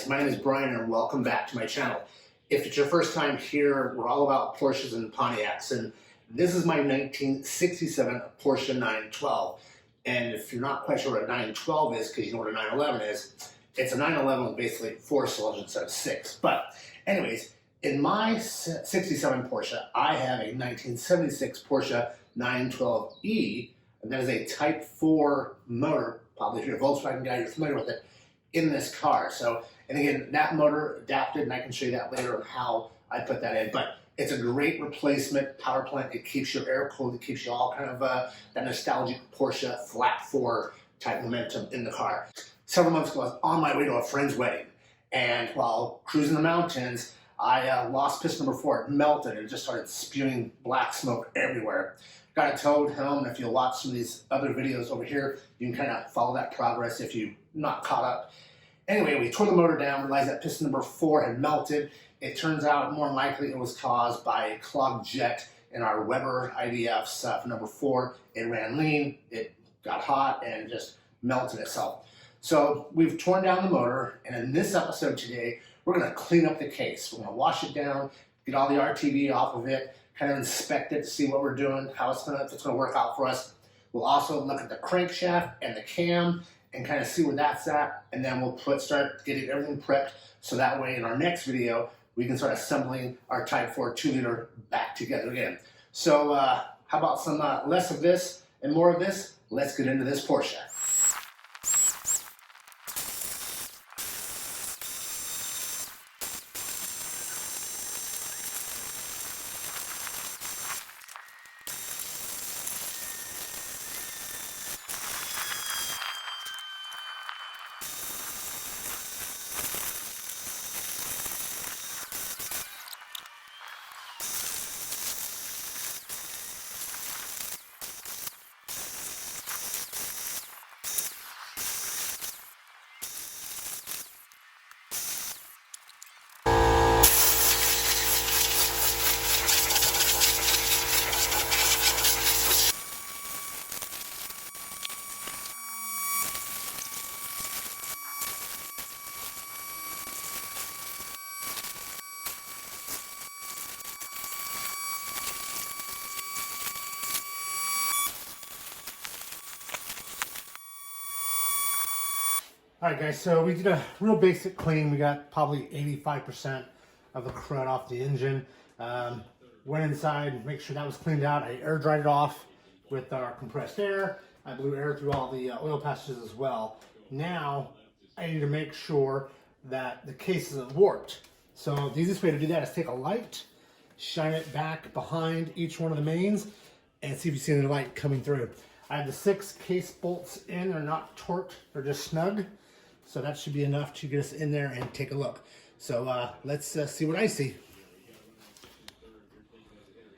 guys, my name is Brian and welcome back to my channel. If it's your first time here, we're all about Porsches and Pontiacs, and this is my 1967 Porsche 912. And if you're not quite sure what a 912 is, because you know what a 911 is, it's a 911 with basically 4 cylinders instead of 6. But anyways, in my 67 Porsche, I have a 1976 Porsche 912e, and that is a Type 4 motor. Probably if you're a Volkswagen guy, you're familiar with it, in this car. So, and again, that motor adapted, and I can show you that later on how I put that in. But it's a great replacement power plant. It keeps your air cooled. It keeps you all kind of that nostalgic Porsche flat 4 type momentum in the car. Several months ago, I was on my way to a friend's wedding, and while cruising the mountains, I lost piston number 4. It melted and just started spewing black smoke everywhere. Got it towed home, and if you watch some of these other videos over here, you can kind of follow that progress if you're not caught up. Anyway, we tore the motor down, realized that piston number 4 had melted. It turns out more than likely it was caused by a clogged jet in our Weber IDFs for number 4. It ran lean, it got hot, and just melted itself. So we've torn down the motor, and in this episode today, we're going to clean up the case. We're going to wash it down, get all the RTV off of it, kind of inspect it, see what we're doing, if it's going to work out for us. We'll also look at the crankshaft and the cam and kind of see where that's at, and then we'll start getting everything prepped so that way in our next video we can start assembling our Type 4 2-liter back together again. So how about some less of this and more of this? Let's get into this Porsche. Alright guys, so we did a real basic clean. We got probably 85% of the crud off the engine. Went inside, make sure that was cleaned out. I air dried it off with our compressed air. I blew air through all the oil passages as well. Now, I need to make sure that the case isn't warped. So the easiest way to do that is take a light, shine it back behind each one of the mains, and see if you see any light coming through. I have the 6 case bolts in. They're not torqued, they're just snug. So that should be enough to get us in there and take a look. So let's see what I see.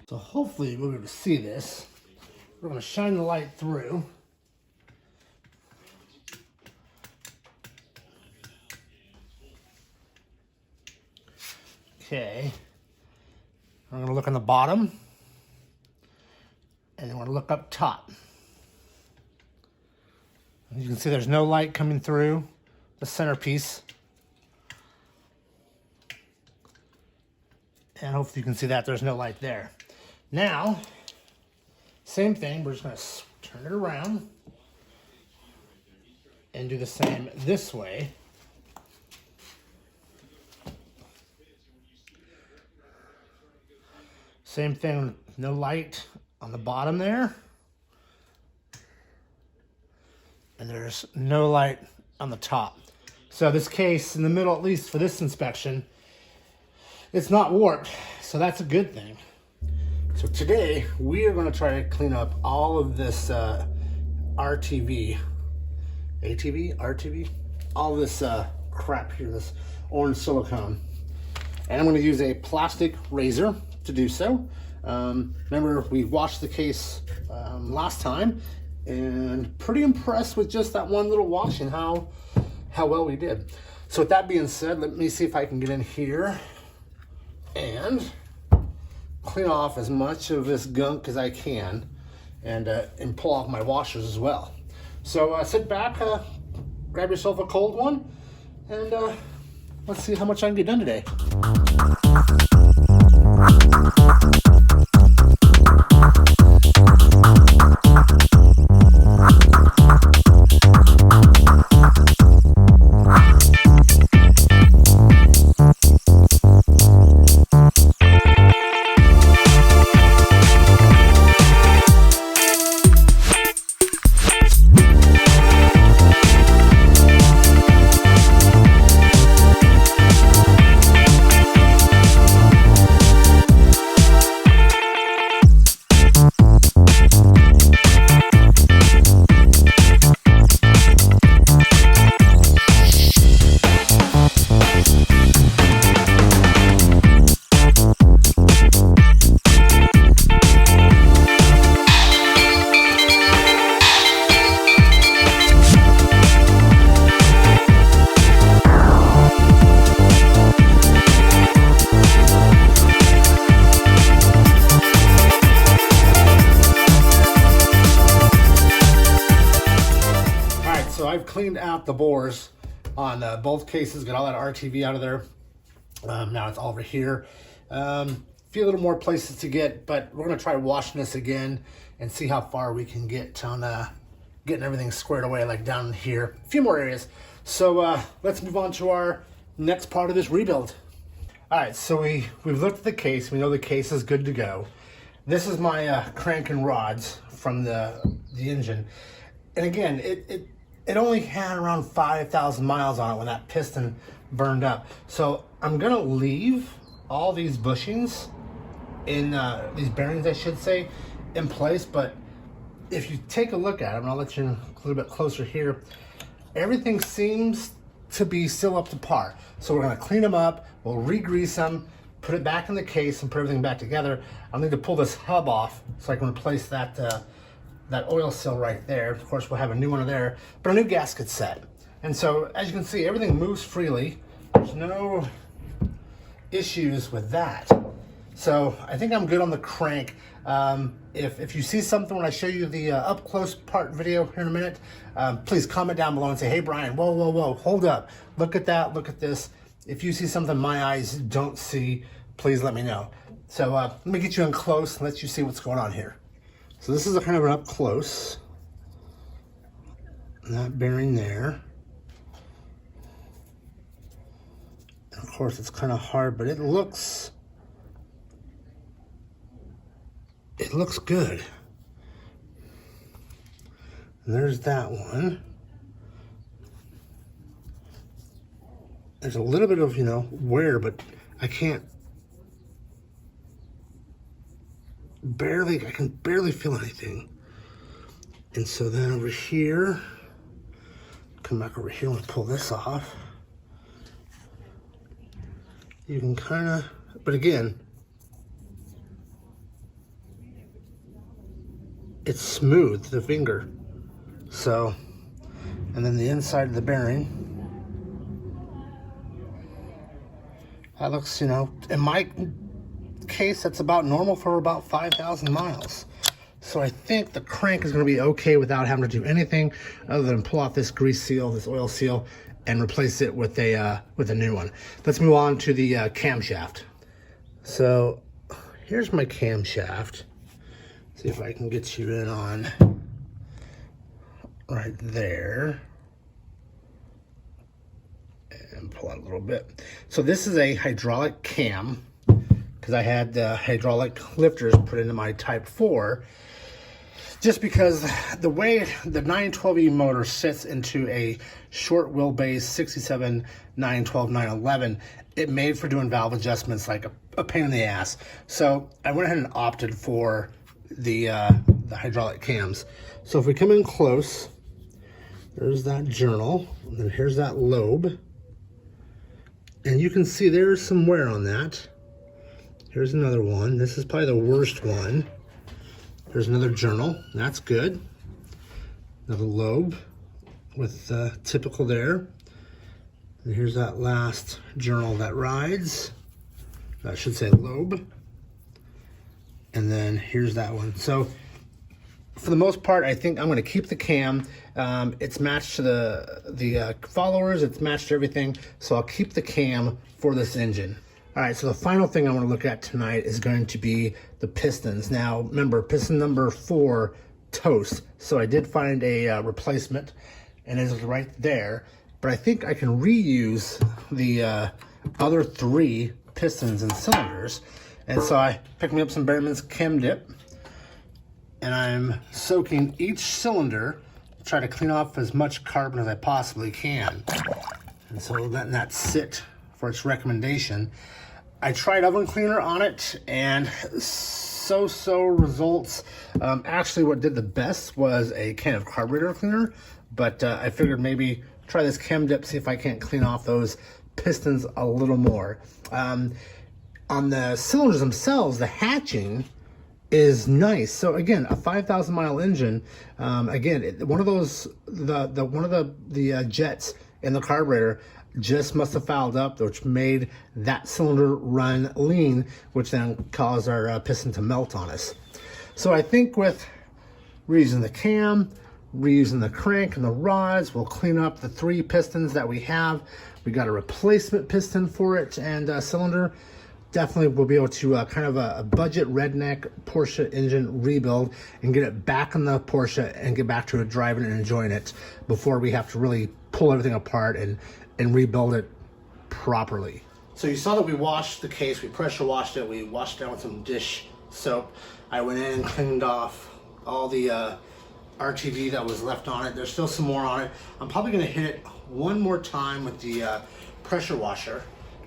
So hopefully we'll be able to see this. We're going to shine the light through. Okay. I'm going to look on the bottom. And then we're going to look up top. As you can see, there's no light coming through the centerpiece. And hopefully you can see that there's no light there. Now, same thing, we're just going to turn it around and do the same this way. Same thing, no light on the bottom there. And there's no light on the top. So this case in the middle, at least for this inspection, it's not warped, so that's a good thing. So today we are going to try to clean up all of this RTV, all this crap here, this orange silicone. And I'm going to use a plastic razor to do so. Remember, we washed the case last time, and pretty impressed with just that one little wash and how well we did. So with that being said, let me see if I can get in here and clean off as much of this gunk as I can, and pull off my washers as well. So sit back, grab yourself a cold one, and let's see how much I can get done today. So I've cleaned out the bores on both cases, got all that RTV out of there. Now it's all over here. Few little more places to get, but we're gonna try washing this again and see how far we can get on getting everything squared away, like down here. A few more areas. So let's move on to our next part of this rebuild. All right, so we've looked at the case. We know the case is good to go. This is my crank and rods from the engine. And again, it only had around 5,000 miles on it when that piston burned up. So I'm gonna leave all these bushings in, these bearings I should say, in place. But if you take a look at them, and I'll let you a little bit closer here, everything seems to be still up to par. So we're gonna clean them up, we'll re-grease them, put it back in the case and put everything back together. I'll need to pull this hub off so I can replace that that oil seal right there. Of course, we'll have a new one there, but a new gasket's set. And so, as you can see, everything moves freely. There's no issues with that. So I think I'm good on the crank. If you see something when I show you the up close part video here in a minute, please comment down below and say, hey Brian, whoa, hold up. Look at that, look at this. If you see something my eyes don't see, please let me know. So let me get you in close and let you see what's going on here. So this is a kind of an up close. That bearing there. And of course it's kind of hard, but it looks good. And there's that one. There's a little bit of, wear, but I can't I can barely feel anything. And so then over here, come back over here and pull this off. You can kind of, but again, it's smooth, the finger. So, and then the inside of the bearing, that looks, in my case, that's about normal for about 5,000 miles. So I think the crank is going to be okay without having to do anything other than pull off this grease seal, this oil seal, and replace it with a new one. Let's move on to the camshaft. So here's my camshaft. See if I can get you in on right there. And pull out a little bit. So this is a hydraulic cam, because I had hydraulic lifters put into my Type 4, just because the way the 912e motor sits into a short wheelbase 67 912 911, it made for doing valve adjustments like a pain in the ass. So I went ahead and opted for the hydraulic cams. So if we come in close, there's that journal, and then here's that lobe, and you can see there's some wear on that. Here's another one. This is probably the worst one. There's another journal. That's good. Another lobe with typical there. And here's that last journal that rides. I should say lobe. And then here's that one. So for the most part, I think I'm going to keep the cam. It's matched to the followers. It's matched to everything. So I'll keep the cam for this engine. All right, so the final thing I want to look at tonight is going to be the pistons. Now, remember, piston number 4, toast. So I did find a replacement, and it is right there. But I think I can reuse the other 3 pistons and cylinders. And so I picked me up some Behrman's Chem Dip, and I'm soaking each cylinder to try to clean off as much carbon as I possibly can. And so letting that sit for its recommendation. I tried oven cleaner on it, and so-so results. Actually, what did the best was a can of carburetor cleaner, but I figured maybe try this Chem Dip, see if I can't clean off those pistons a little more. On the cylinders themselves, the hatching is nice. So again, a 5,000 mile engine. Again, one of those, one of the jets in the carburetor just must have fouled up, which made that cylinder run lean, which then caused our piston to melt on us. So I think with reusing the cam, reusing the crank and the rods, we'll clean up the 3 pistons that we have. We got a replacement piston for it and cylinder. Definitely we'll be able to kind of a budget redneck Porsche engine rebuild and get it back in the Porsche and get back to driving and enjoying it before we have to really pull everything apart and rebuild it properly. So you saw that we washed the case, we pressure washed it, we washed it down with some dish soap. I went in and cleaned off all the RTV that was left on it. There's still some more on it. I'm probably gonna hit it one more time with the pressure washer,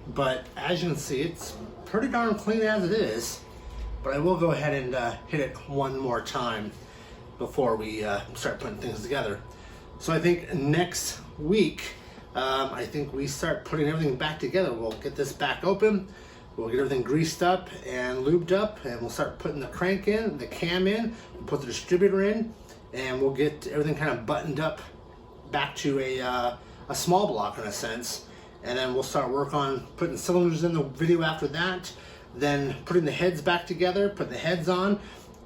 but as you can see, it's pretty darn clean as it is, but I will go ahead and hit it one more time before we start putting things together. So I think next week, I think we start putting everything back together. We'll get this back open, we'll get everything greased up and lubed up, and we'll start putting the crank in, the cam in, we'll put the distributor in, and we'll get everything kind of buttoned up back to a small block in a sense. And then we'll start work on putting cylinders in the video after that, then putting the heads back together, putting the heads on,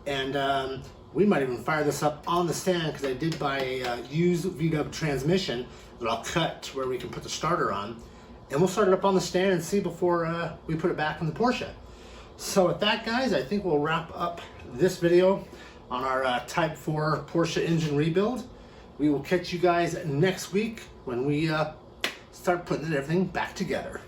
and we might even fire this up on the stand, because I did buy a used VW transmission that I'll cut where we can put the starter on, and we'll start it up on the stand and see before we put it back in the Porsche. So with that, guys, I think we'll wrap up this video on our Type 4 Porsche engine rebuild. We will catch you guys next week when we start putting everything back together.